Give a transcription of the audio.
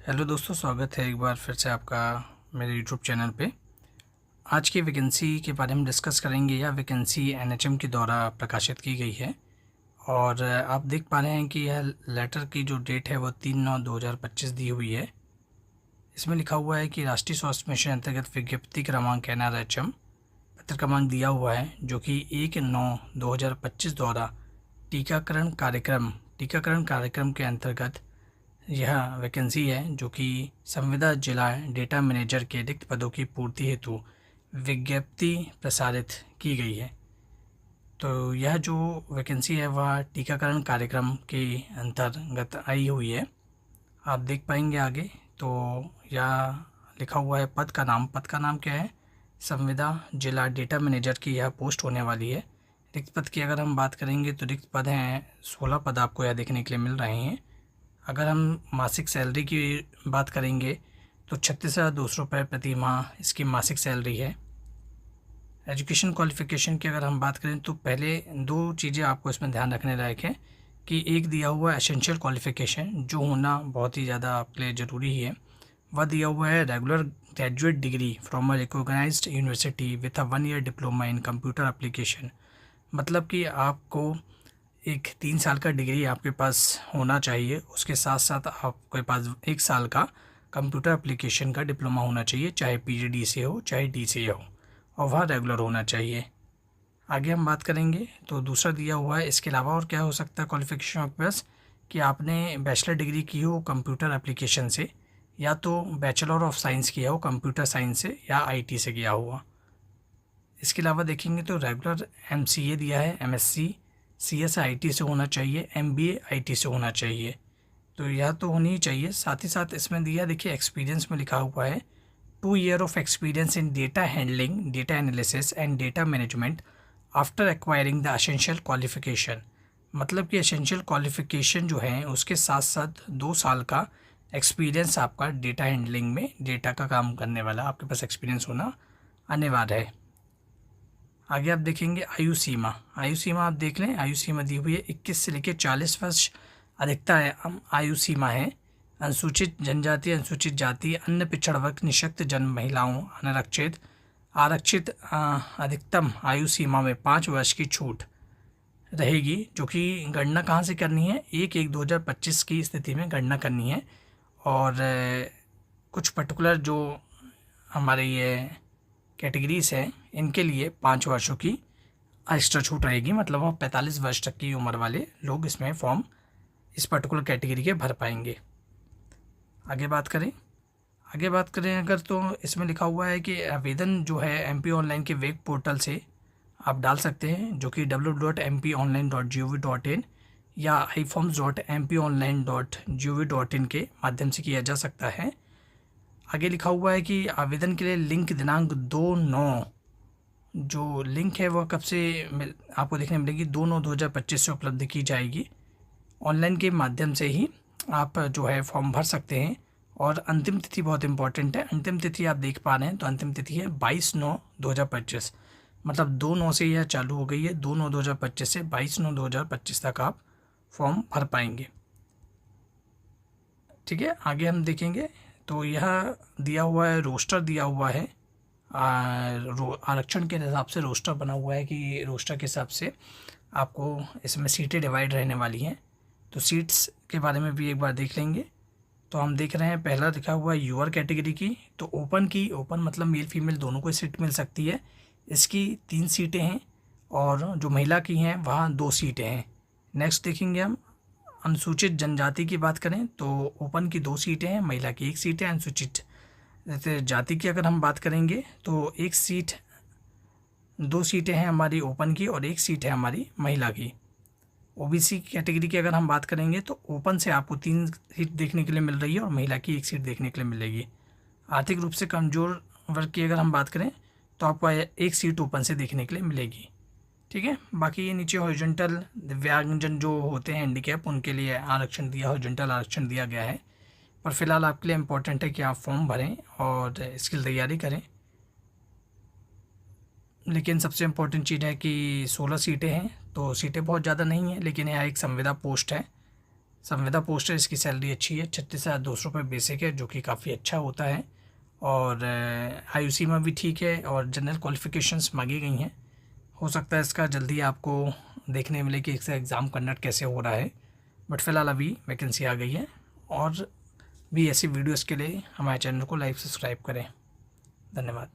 Hello दोस्तों, स्वागत है एक बार फिर से आपका मेरे यूट्यूब चैनल पे। आज की वैकेंसी के बारे में डिस्कस करेंगे। यह वैकेंसी एनएचएम के द्वारा प्रकाशित की गई है और आप देख पा रहे हैं कि यह लेटर की जो डेट है वो 3/9/2025 दी हुई है। इसमें लिखा हुआ है कि राष्ट्रीय स्वास्थ्य मिशन अंतर्गत विज्ञप्ति क्रमांक NRHM पत्र क्रमांक दिया हुआ है जो कि 1/9/2025 द्वारा टीकाकरण कार्यक्रम के अंतर्गत यह वैकेंसी है जो कि संविदा जिला डेटा मैनेजर के रिक्त पदों की पूर्ति हेतु विज्ञप्ति प्रसारित की गई है। तो यह जो वैकेंसी है वह टीकाकरण कार्यक्रम के अंतर्गत आई हुई है। आप देख पाएंगे आगे। तो यह लिखा हुआ है पद का नाम क्या है? संविदा जिला डेटा मैनेजर की यह पोस्ट होने वाली है। रिक्त पद की अगर हम बात करेंगे तो रिक्त पद हैं 16 पद आपको यह देखने के लिए मिल रहे हैं। अगर हम मासिक सैलरी की बात करेंगे तो 36,200 रुपये प्रति माह इसकी मासिक सैलरी है। एजुकेशन क्वालिफ़िकेशन की अगर हम बात करें तो पहले दो चीज़ें आपको इसमें ध्यान रखने लायक है कि एक दिया हुआ है एसेंशियल क्वालिफ़िकेशन जो होना बहुत ही ज़्यादा आपके लिए ज़रूरी है। वह दिया हुआ है regular graduate degree from a recognised university with a 1 year diploma in computer application. मतलब कि आपको एक 3 साल का डिग्री आपके पास होना चाहिए, उसके साथ साथ आपके पास 1 साल का कंप्यूटर एप्लीकेशन का डिप्लोमा होना चाहिए, चाहे PGD से हो चाहे DCA हो, और वह रेगुलर होना चाहिए। आगे हम बात करेंगे तो दूसरा दिया हुआ है इसके अलावा और क्या हो सकता है क्वालिफिकेशन आपके पास कि आपने बैचलर डिग्री की हो कंप्यूटर एप्लीकेशन से, या तो बैचलर ऑफ साइंस किया हो कंप्यूटर साइंस से, या IT से किया हुआ। इसके अलावा देखेंगे तो रेगुलर MCA दिया है, MSc CS IT से होना चाहिए, MBA IT से होना चाहिए। तो यह तो होनी ही चाहिए। साथ ही साथ इसमें दिया देखिए एक्सपीरियंस में लिखा हुआ है 2 year of experience in data handling, data analysis and data management after acquiring the essential qualification. मतलब कि एसेंशियल क्वालिफिकेशन जो है उसके साथ साथ 2 साल का एक्सपीरियंस आपका डेटा हैंडलिंग में डेटा का काम करने वाला आपके पास एक्सपीरियंस होना अनिवार्य है। आगे आप देखेंगे आयु सीमा आप देख लें। आयु सीमा दी हुई है 21 से लेकर 40 वर्ष अधिकतम आयु सीमा है। अनुसूचित जनजाति, अनुसूचित जाति, अन्य पिछड़ा वर्ग, निःशक्त जन महिलाओं, आरक्षित अधिकतम आयु सीमा में 5 वर्ष की छूट रहेगी, जो कि गणना कहाँ से करनी है? 1/1/2025 की स्थिति में गणना करनी है। और कुछ पर्टिकुलर जो हमारे ये कैटेगरीज हैं इनके लिए 5 वर्षों की एक्स्ट्रा छूट रहेगी। मतलब वह 45 वर्ष तक की उम्र वाले लोग इसमें फॉर्म इस पर्टिकुलर कैटेगरी के भर पाएंगे। आगे बात करें अगर तो इसमें लिखा हुआ है कि आवेदन जो है MP ऑनलाइन के वेब पोर्टल से आप डाल सकते हैं, जो कि www.mponline.gov.in या iforms.mponline.gov.in के माध्यम से किया जा सकता है। आगे लिखा हुआ है कि आवेदन के लिए लिंक दिनांक 2/9 जो लिंक है वह कब से आपको देखने मिलेगी? 2/9/2025 से उपलब्ध की जाएगी। ऑनलाइन के माध्यम से ही आप जो है फॉर्म भर सकते हैं। और अंतिम तिथि बहुत इंपॉर्टेंट है। अंतिम तिथि आप देख पा रहे हैं तो अंतिम तिथि है 22/9/2025। मतलब 2/9 से यह चालू हो गई है। 2/9/2025 से 22/9/2025 तक आप फॉर्म भर पाएंगे। ठीक है, आगे हम देखेंगे तो यह दिया हुआ है, रोस्टर दिया हुआ है। आरक्षण के हिसाब से रोस्टर बना हुआ है कि रोस्टर के हिसाब से आपको इसमें सीटें डिवाइड रहने वाली हैं। तो सीट्स के बारे में भी एक बार देख लेंगे। तो हम देख रहे हैं पहला लिखा हुआ है यूआर कैटेगरी की। तो ओपन मतलब मेल फीमेल दोनों को सीट मिल सकती है। इसकी 3 सीटें हैं और जो महिला की हैं वहाँ 2 सीटें हैं। नेक्स्ट देखेंगे हम अनुसूचित जनजाति की बात करें तो ओपन की 2 सीटें हैं, महिला की 1 सीट है। अनुसूचित जाति की अगर हम बात करेंगे तो 2 सीटें हैं हमारी ओपन की और 1 सीट है हमारी महिला की। OBC कैटेगरी की अगर हम बात करेंगे तो ओपन से आपको 3 सीट देखने के लिए मिल रही है और महिला की 1 सीट देखने के लिए मिलेगी। आर्थिक रूप से कमज़ोर वर्ग की अगर हम बात करें तो आपको 1 सीट ओपन से देखने के लिए मिलेगी। ठीक है, बाकी ये नीचे हॉरिजॉन्टल दिव्यांगजन जो होते हैं हैंडीकैप उनके लिए आरक्षण हॉरिजॉन्टल आरक्षण दिया गया है। पर फिलहाल आपके लिए इम्पोर्टेंट है कि आप फॉर्म भरें और इसकी तैयारी करें। लेकिन सबसे इम्पोर्टेंट चीज़ है कि 16 सीटें हैं। तो सीटें बहुत ज़्यादा नहीं हैं, लेकिन यह एक संविदा पोस्ट है। संविदा पोस्ट है, इसकी सैलरी अच्छी है, 36,200 रुपये बेसिक है, जो कि काफ़ी अच्छा होता है। और आयु सीमा भी ठीक है और जनरल क्वालिफ़िकेशंस मांगी गई हैं। हो सकता है इसका जल्दी आपको देखने मिले कि इसका एग्ज़ाम कंडक्ट कैसे हो रहा है, बट फ़िलहाल अभी वैकेंसी आ गई है। और भी ऐसी वीडियोज़ के लिए हमारे चैनल को लाइक सब्सक्राइब करें। धन्यवाद।